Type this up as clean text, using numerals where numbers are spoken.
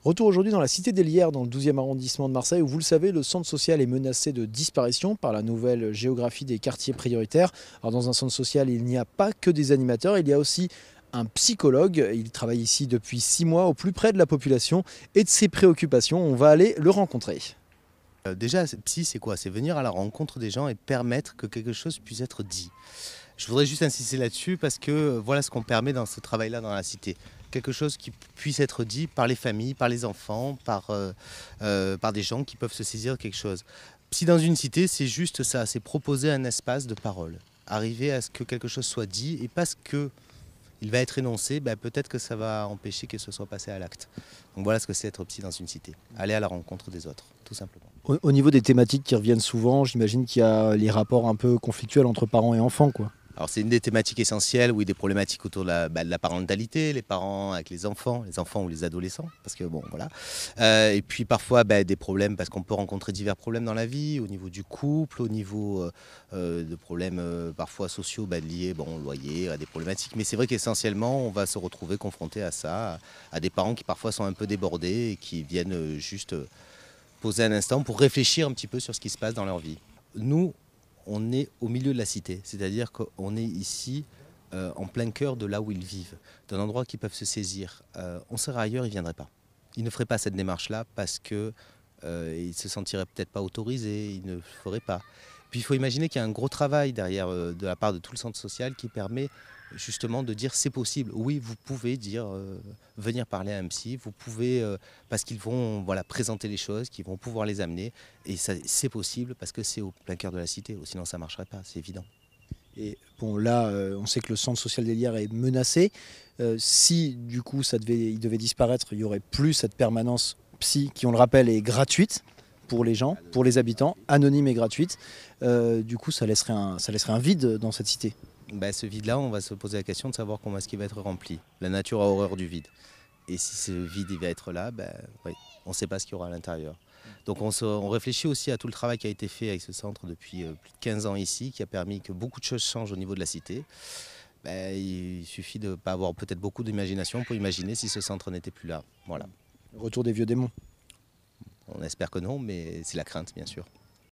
Retour aujourd'hui dans la cité des Lières, dans le 12e arrondissement de Marseille, où vous le savez, le centre social est menacé de disparition par la nouvelle géographie des quartiers prioritaires. Alors dans un centre social, il n'y a pas que des animateurs, il y a aussi un psychologue. Il travaille ici depuis 6 mois au plus près de la population et de ses préoccupations. On va aller le rencontrer. Déjà, psy, c'est quoi? C'est venir à la rencontre des gens et permettre que quelque chose puisse être dit. Je voudrais juste insister là-dessus parce que voilà ce qu'on permet dans ce travail-là dans la cité. Quelque chose qui puisse être dit par les familles, par les enfants, par des gens qui peuvent se saisir de quelque chose. Psy dans une cité, c'est juste ça, c'est proposer un espace de parole. Arriver à ce que quelque chose soit dit et parce que il va être énoncé, peut-être que ça va empêcher que ce soit passé à l'acte. Donc voilà ce que c'est être psy dans une cité. Aller à la rencontre des autres, tout simplement. Au niveau des thématiques qui reviennent souvent, j'imagine qu'il y a les rapports un peu conflictuels entre parents et enfants, quoi. Alors c'est une des thématiques essentielles, oui, des problématiques autour de la parentalité, les parents avec les enfants ou les adolescents, parce que bon, voilà. Et puis parfois des problèmes, parce qu'on peut rencontrer divers problèmes dans la vie, au niveau du couple, au niveau de problèmes parfois sociaux liés au loyer, à des problématiques. Mais c'est vrai qu'essentiellement, on va se retrouver confronté à ça, à des parents qui parfois sont un peu débordés et qui viennent juste poser un instant pour réfléchir un petit peu sur ce qui se passe dans leur vie. Nous, on est au milieu de la cité, c'est-à-dire qu'on est ici en plein cœur de là où ils vivent, d'un endroit qu'ils peuvent se saisir. On serait ailleurs, ils ne viendraient pas. Ils ne feraient pas cette démarche-là parce qu'ils ne se sentiraient peut-être pas autorisés, ils ne le feraient pas. Puis il faut imaginer qu'il y a un gros travail derrière de la part de tout le centre social qui permet justement de dire c'est possible. Oui, vous pouvez dire venir parler à un psy, vous pouvez parce qu'ils vont présenter les choses, qu'ils vont pouvoir les amener et c'est possible parce que c'est au plein cœur de la cité. Sinon ça marcherait pas, c'est évident. Et bon, là, on sait que le centre social des Lières est menacé. Si du coup il devait disparaître, il n'y aurait plus cette permanence psy qui, on le rappelle, est gratuite pour les gens, pour les habitants, anonyme et gratuite. Du coup, ça laisserait un vide dans cette cité. Ce vide-là, on va se poser la question de savoir comment est-ce qu'il va être rempli. La nature a horreur du vide. Et si ce vide il va être là, oui, on ne sait pas ce qu'il y aura à l'intérieur. Donc on réfléchit aussi à tout le travail qui a été fait avec ce centre depuis plus de 15 ans ici, qui a permis que beaucoup de choses changent au niveau de la cité. Il suffit de ne pas avoir peut-être beaucoup d'imagination pour imaginer si ce centre n'était plus là. Voilà. Le retour des vieux démons. On espère que non, mais c'est la crainte, bien sûr.